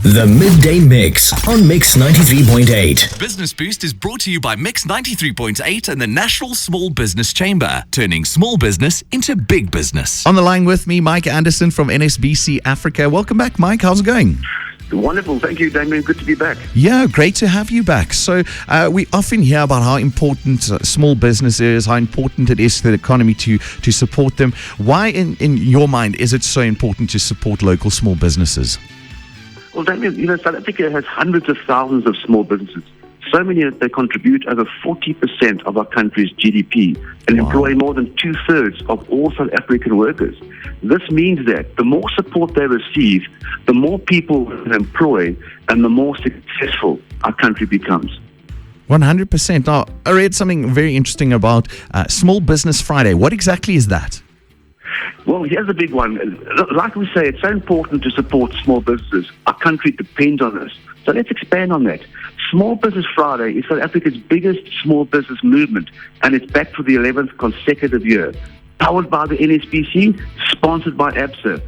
The Midday Mix on Mix 93.8. Business Boost is brought to you by Mix 93.8 and the National Small Business Chamber, turning small business into big business. On the line with me, Mike Anderson from NSBC Africa. Welcome back, Mike. How's it going? Wonderful. Thank you, Damien. Good to be back. Yeah, great to have you back. So we often hear about how important small business is, how important it is to the economy to support them. Why, in your mind, is it so important to support local small businesses? Well, Damien, South Africa has hundreds of thousands of small businesses. So many that they contribute over 40% of our country's GDP and employ more than 2/3 of all South African workers. This means that the more support they receive, the more people they employ, and the more successful our country becomes. 100%. Now, I read something very interesting about Small Business Friday. What exactly is that? Well, here's a big one. Like we say, it's so important to support small businesses. Our country depends on this. So let's expand on that. Small Business Friday is South Africa's biggest small business movement, and it's back for the 11th consecutive year. Powered by the NSBC, sponsored by ABSA.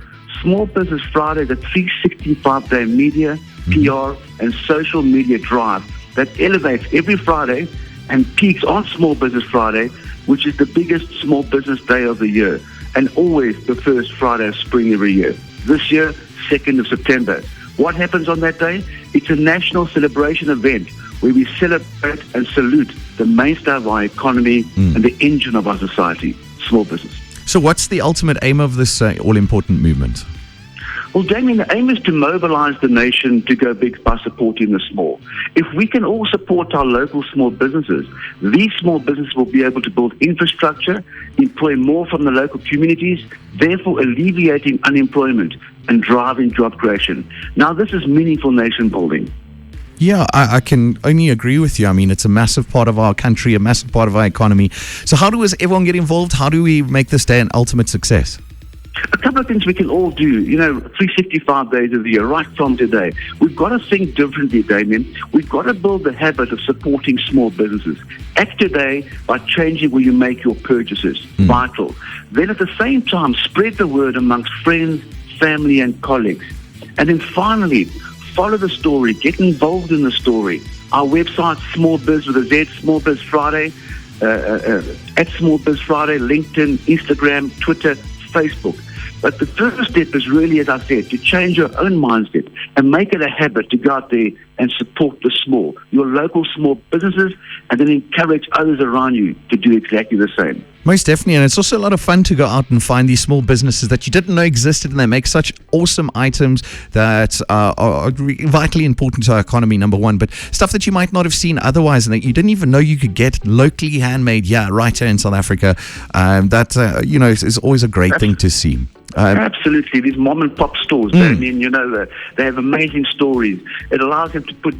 Small Business Friday is a 365-day media, PR, and social media drive that elevates every Friday and peaks on Small Business Friday, which is the biggest small business day of the year, and always the first Friday of spring every year. This year, 2nd of September. What happens on that day? It's a national celebration event where we celebrate and salute the mainstay of our economy and the engine of our society, small business. So what's the ultimate aim of this all-important movement? Well, Damien, the aim is to mobilize the nation to go big by supporting the small. If we can all support our local small businesses, these small businesses will be able to build infrastructure, employ more from the local communities, therefore alleviating unemployment and driving job creation. Now, this is meaningful nation building. Yeah, I can only agree with you. I mean, it's a massive part of our country, a massive part of our economy. So how does everyone get involved? How do we make this day an ultimate success? A couple of things we can all do, 365 days of the year, right from today. We've got to think differently, Damien. We've got to build the habit of supporting small businesses. Act today by changing where you make your purchases. Vital. Then at the same time, spread the word amongst friends, family, and colleagues. And then finally, follow the story. Get involved in the story. Our website, Small Biz with a Z, Small Biz Friday, at Small Biz Friday, LinkedIn, Instagram, Twitter, Facebook. But the first step is really, as I said, to change your own mindset and make it a habit to go out there and support the small, your local small businesses, and then encourage others around you to do exactly the same. Most definitely, and it's also a lot of fun to go out and find these small businesses that you didn't know existed, and they make such awesome items that are vitally important to our economy, number one, but stuff that you might not have seen otherwise and that you didn't even know you could get locally handmade, right here in South Africa. Is always a great thing to see. Absolutely. These mom and pop stores, they have amazing stories. It allows them to put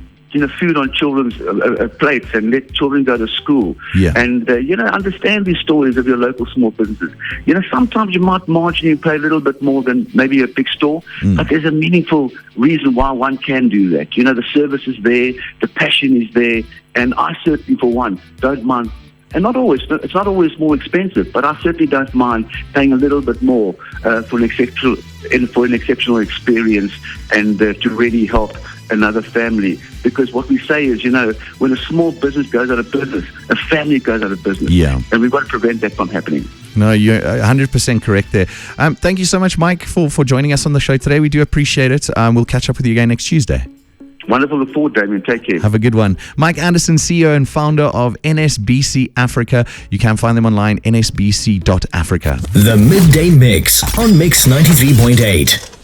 food on children's plates and let children go to school. And, understand these stories of your local small businesses. Sometimes you might marginally pay a little bit more than maybe a big store, but there's a meaningful reason why one can do that. The service is there, the passion is there, and I certainly, for one, don't mind. And it's not always more expensive, but I certainly don't mind paying a little bit more for an exceptional experience and to really help another family. Because what we say is, when a small business goes out of business, a family goes out of business. And we've got to prevent that from happening. No, you're 100% correct there. Thank you so much, Mike, for joining us on the show today. We do appreciate it. We'll catch up with you again next Tuesday. Wonderful. Look forward, Damien. Take care. Have a good one. Mike Anderson, CEO and founder of NSBC Africa. You can find them online, nsbc.africa. The Midday Mix on Mix 93.8.